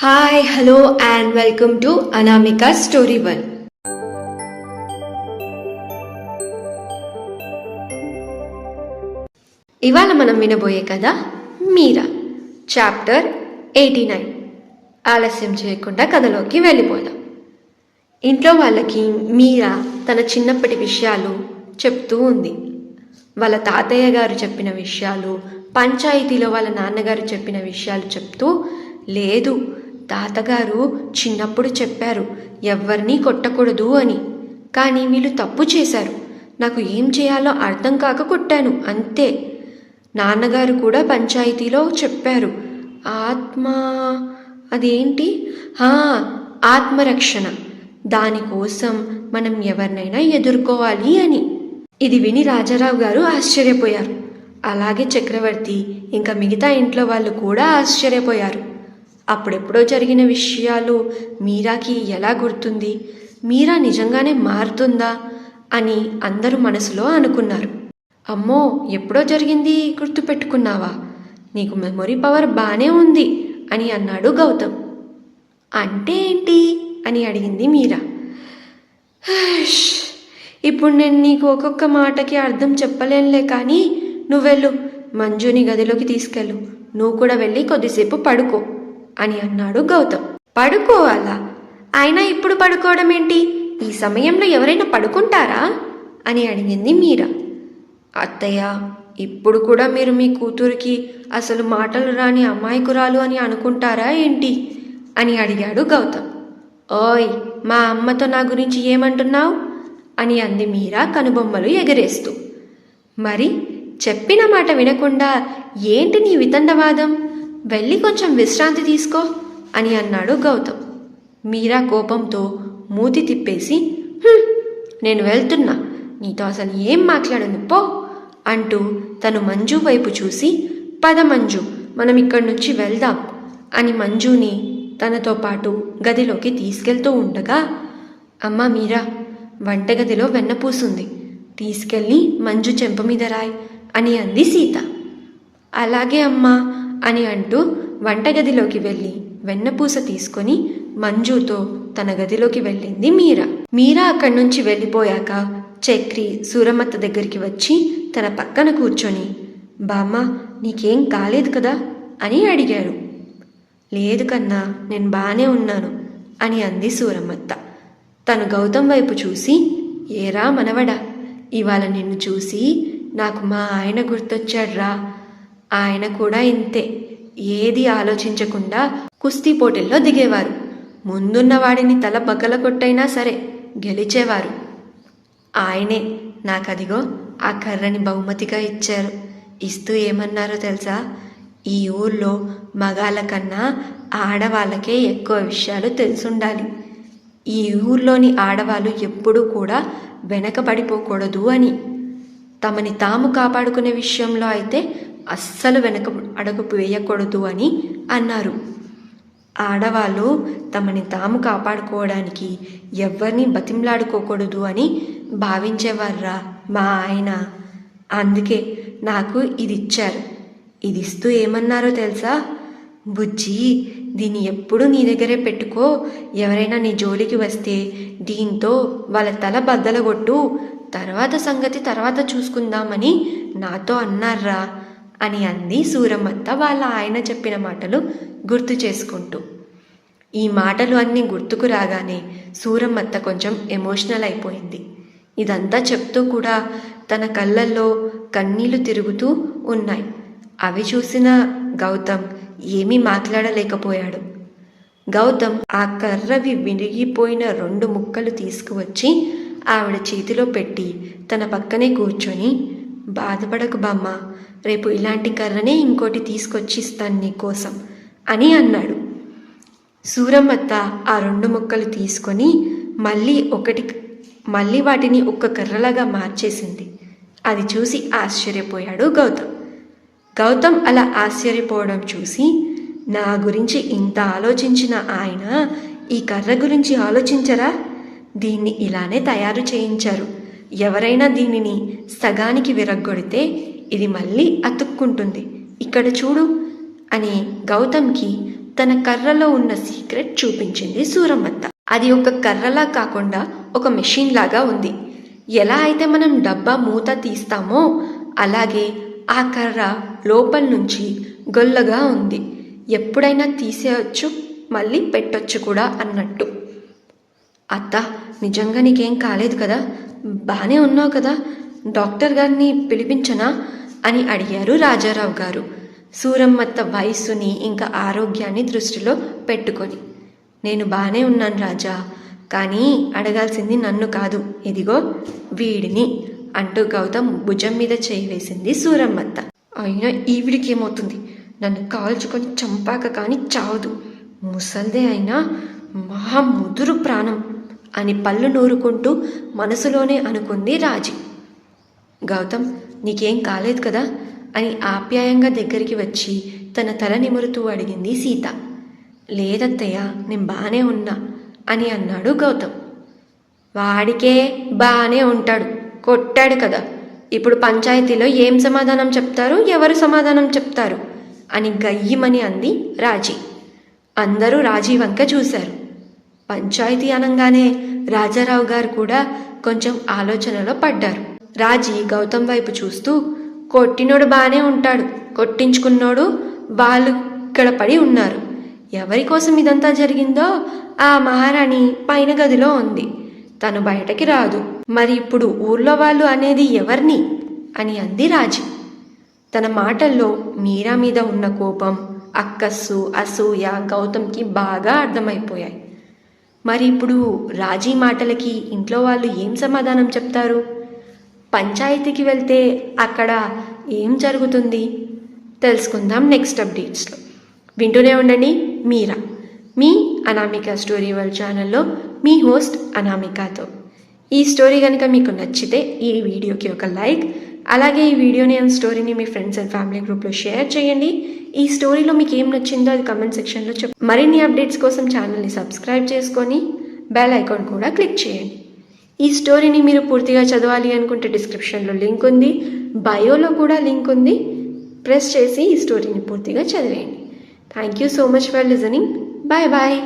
Hi hello and welcome to Anamika story one. ఇవాళ మనం వినబోయే కథ మీరా, చాప్టర్ 89. ఆలస్యం చేయకుండా కథలోకి వెళ్ళిపోదాం. ఇంట్లో వాళ్ళకి మీరా తన చిన్నప్పటి విషయాలు చెప్తూ ఉంది. వాళ్ళ తాతయ్య గారు చెప్పిన విషయాలు, పంచాయతీలో వాళ్ళ నాన్నగారు చెప్పిన విషయాలు చెప్తూ, లేదు తాతగారు చిన్నప్పుడు చెప్పారు ఎవరినీ కొట్టకూడదు అని, కానీ వీళ్ళు తప్పు చేశారు, నాకు ఏం చేయాలో అర్థం కాక కొట్టాను అంతే. నాన్నగారు కూడా పంచాయతీలో చెప్పారు అదేంటి ఆత్మరక్షణ, దానికోసం మనం ఎవరినైనా ఎదుర్కోవాలి అని. ఇది విని రాజారావు గారు ఆశ్చర్యపోయారు. అలాగే చక్రవర్తి ఇంకా మిగతా ఇంట్లో వాళ్ళు కూడా ఆశ్చర్యపోయారు. అప్పుడెప్పుడో జరిగిన విషయాలు మీరాకి ఎలా గుర్తుంది, మీరా నిజంగానే మారుతుందా అని అందరూ మనసులో అనుకున్నారు. అమ్మో, ఎప్పుడో జరిగింది గుర్తుపెట్టుకున్నావా, నీకు మెమొరీ పవర్ బాగానే ఉంది అని అన్నాడు గౌతమ్. అంటే ఏంటి అని అడిగింది మీరా. ఇప్పుడు నేను నీకు ఒక్కొక్క మాటకి అర్థం చెప్పలేనులే, కానీ నువ్వెళ్ళు, మంజుని గదిలోకి తీసుకెళ్ళు, నువ్వు కూడా వెళ్ళి కొద్దిసేపు పడుకో అని అన్నాడు గౌతమ్. పడుకోవాలా? అయినా ఇప్పుడు పడుకోవడం ఏంటి, ఈ సమయంలో ఎవరైనా పడుకుంటారా అని అడిగింది మీరా. అత్తయ్య, ఇప్పుడు కూడా మీరు మీ కూతురికి అసలు మాటలు రాని అమాయకురాలు అని అనుకుంటారా ఏంటి అని అడిగాడు గౌతమ్. ఓయ్, మా అమ్మతో నా గురించి ఏమంటున్నావు అని అంది మీరా కనుబొమ్మలు ఎగరేస్తూ. మరి చెప్పిన మాట వినకుండా ఏంటి నీ వితండవాదం, వెళ్ళి కొంచెం విశ్రాంతి తీసుకో అని అన్నాడు గౌతమ్. మీరా కోపంతో మూతి తిప్పేసి, నేను వెళ్తున్నా, నీతో అసలు ఏం మాట్లాడను పో అంటూ తను మంజు వైపు చూసి, పద మంజు, మనం ఇక్కడి నుంచి వెళ్దాం అని మంజుని తనతో పాటు గదిలోకి తీసుకెళ్తూ ఉండగా, అమ్మ మీరా, వంటగదిలో వెన్నపూసుంది, తీసుకెళ్ళి మంజు చెంప మీద రాయ్ అని అంది సీత. అలాగే అమ్మా అని అంటూ వంటగదిలోకి వెళ్ళి వెన్నపూస తీసుకొని మంజుతో తన గదిలోకి వెళ్ళింది మీరా. మీరా అక్కడి నుంచి వెళ్ళిపోయాక చక్రి సూరమ్మత్త దగ్గరికి వచ్చి తన పక్కన కూర్చొని, బామ్మ నీకేం కాలేదు కదా అని అడిగారు. లేదు కన్నా, నేను బాగానే ఉన్నాను అని అంది సూరమ్మత్త. తను గౌతమ్ వైపు చూసి, ఏరా మనవడా, ఇవాళ నిన్ను చూసి నాకు మా ఆయన గుర్తొచ్చాడ్రా, ఆయన కూడా ఇంతే, ఏది ఆలోచించకుండా కుస్తీ పోటీల్లో దిగేవారు, ముందున్న వాడిని తల బగ్గల కొట్టైనా సరే గెలిచేవారు. ఆయనే నాకదిగో ఆ కర్రని బహుమతిగా ఇచ్చారు. ఇస్తూ ఏమన్నారో తెలుసా, ఈ ఊర్లో మగాళ్ళ కన్నా ఆడవాళ్ళకే ఎక్కువ విషయాలు తెలుసుండాలి, ఈ ఊర్లోని ఆడవాళ్ళు ఎప్పుడూ కూడా వెనకబడిపోకూడదు అని. తమని తాము కాపాడుకునే విషయంలో అయితే అస్సలు వెనక అడుగు వేయకూడదు అని అన్నారు. ఆడవాళ్ళు తమని తాము కాపాడుకోవడానికి ఎవరిని బతిమలాడుకోకూడదు అని భావించేవారా మా ఆయన. అందుకే నాకు ఇది ఇచ్చారు. ఇది ఇస్తూ ఏమన్నారో తెలుసా, బుజ్జి, దీన్ని ఎప్పుడు నీ దగ్గరే పెట్టుకో, ఎవరైనా నీ జోలికి వస్తే దీంతో వాళ్ళ తల బద్దలగొట్టు, తర్వాత సంగతి తర్వాత చూసుకుందామని నాతో అన్నారా అని అంది సూరమ్మత్త వాళ్ళ ఆయన చెప్పిన మాటలు గుర్తు చేసుకుంటూ. ఈ మాటలు అన్నీ గుర్తుకు రాగానే సూరమ్మత్త కొంచెం ఎమోషనల్ అయిపోయింది. ఇదంతా చెప్తూ కూడా తన కళ్ళల్లో కన్నీళ్లు తిరుగుతూ ఉన్నాయి. అవి చూసిన గౌతమ్ ఏమీ మాట్లాడలేకపోయాడు. గౌతమ్ ఆ కర్రవి విరిగిపోయిన 2 ముక్కలు తీసుకువచ్చి ఆవిడ చేతిలో పెట్టి తన పక్కనే కూర్చొని, బాధపడకు బామ్మ, రేపు ఇలాంటి కర్రనే ఇంకోటి తీసుకొచ్చి ఇస్తాను నీకోసం అని అన్నాడు. సూరమ్మత్త ఆ 2 ముక్కలు తీసుకొని మళ్ళీ వాటిని ఒక్క కర్రలాగా మార్చేసింది. అది చూసి ఆశ్చర్యపోయాడు గౌతమ్. గౌతమ్ అలా ఆశ్చర్యపోవడం చూసి, నా గురించి ఇంత ఆలోచించిన ఆయన ఈ కర్ర గురించి ఆలోచించరా, దీన్ని ఇలానే తయారు చేయించారు, ఎవరైనా దీనిని సగానికి విరగ్గొడితే ఇది మళ్ళీ అతుక్కుంటుంది, ఇక్కడ చూడు అని గౌతమ్కి తన కర్రలో ఉన్న సీక్రెట్ చూపించింది సూరమ్మత్త. అది ఒక కర్రలా కాకుండా ఒక మెషిన్ లాగా ఉంది. ఎలా అయితే మనం డబ్బా మూత తీస్తామో అలాగే ఆ కర్ర లోపల నుంచి గొల్లగా ఉంది. ఎప్పుడైనా తీసేయచ్చు, మళ్ళీ పెట్టొచ్చు కూడా అన్నట్టు. అత్త, నిజంగా నీకేం కాలేదు కదా? బాగానే ఉన్నావు కదా? డాక్టర్ గారిని పిలిపించనా అని అడిగారు రాజారావు గారు, సూరమ్మత్త వయస్సుని ఇంకా ఆరోగ్యాన్ని దృష్టిలో పెట్టుకొని. నేను బాగానే ఉన్నాను రాజా, కానీ అడగాల్సింది నన్ను కాదు, ఇదిగో వీడిని అంటూ గౌతమ్ భుజం మీద చేయి వేసింది సూరమ్మత్త. అయినా ఈవిడికి ఏమవుతుంది? నన్ను కాల్చుకొని చంపాక కానీ చావదు, ముసల్దే అయినా మహా ముదురు ప్రాణం అని పళ్ళు నూరుకుంటూ మనసులోనే అనుకుంది రాజీ. గౌతమ్, నీకేం కాలేదు కదా అని ఆప్యాయంగా దగ్గరికి వచ్చి తన తల నిమురుతూ అడిగింది సీత. లేదత్తయ్య, నేను బాగానే ఉన్నా అని అన్నాడు గౌతమ్. వాడికే బాగానే ఉంటాడు, కొట్టాడు కదా, ఇప్పుడు పంచాయతీలో ఏం సమాధానం చెప్తారు, ఎవరు సమాధానం చెప్తారు అని గయ్యమని అంది రాజీ. అందరూ రాజీ వంక చూశారు. పంచాయతీ అనగానే రాజారావు గారు కూడా కొంచెం ఆలోచనలో పడ్డారు. రాజీ గౌతమ్ వైపు చూస్తూ, కొట్టినోడు బాగానే ఉంటాడు, కొట్టించుకున్నోడు వాళ్ళు ఇక్కడ పడి ఉన్నారు. ఎవరి కోసం ఇదంతా జరిగిందో ఆ మహారాణి పైన గదిలో ఉంది, తను బయటకి రాదు. మరి ఇప్పుడు ఊర్లో వాళ్ళు అనేది ఎవరిని అని అంది రాజీ. తన మాటల్లో మీరా మీద ఉన్న కోపం, అక్కస్సు, అసూయ గౌతమ్కి బాగా అర్థమైపోయాయి. మరి ఇప్పుడు రాజీ మాటలకి ఇంట్లో వాళ్ళు ఏం సమాధానం చెప్తారు? పంచాయతీకి వెళ్తే అక్కడ ఏం జరుగుతుంది తెలుసుకుందాం నెక్స్ట్ అప్డేట్స్లో. వింటూనే ఉండండి మీరా, మీ అనామిక స్టోరీ వరల్డ్ ఛానల్లో మీ హోస్ట్ అనామికతో. ఈ స్టోరీ కనుక మీకు నచ్చితే ఈ వీడియోకి ఒక లైక్, అలాగే ఈ వీడియోని అండ్ స్టోరీని మీ ఫ్రెండ్స్ అండ్ ఫ్యామిలీ గ్రూప్లో షేర్ చేయండి. ఈ స్టోరీలో మీకు ఏం నచ్చిందో అది కమెంట్ సెక్షన్లో మరిన్ని అప్డేట్స్ కోసం ఛానల్ని సబ్స్క్రైబ్ చేసుకొని బెల్ ఐకాన్ కూడా క్లిక్ చేయండి. ఈ స్టోరీని మీరు పూర్తిగా చదవాలి అనుకుంటే డిస్క్రిప్షన్లో లింక్ ఉంది, బయోలో కూడా లింక్ ఉంది, ప్రెస్ చేసి ఈ స్టోరీని పూర్తిగా చదివేయండి. Thank you so much for listening. Bye bye.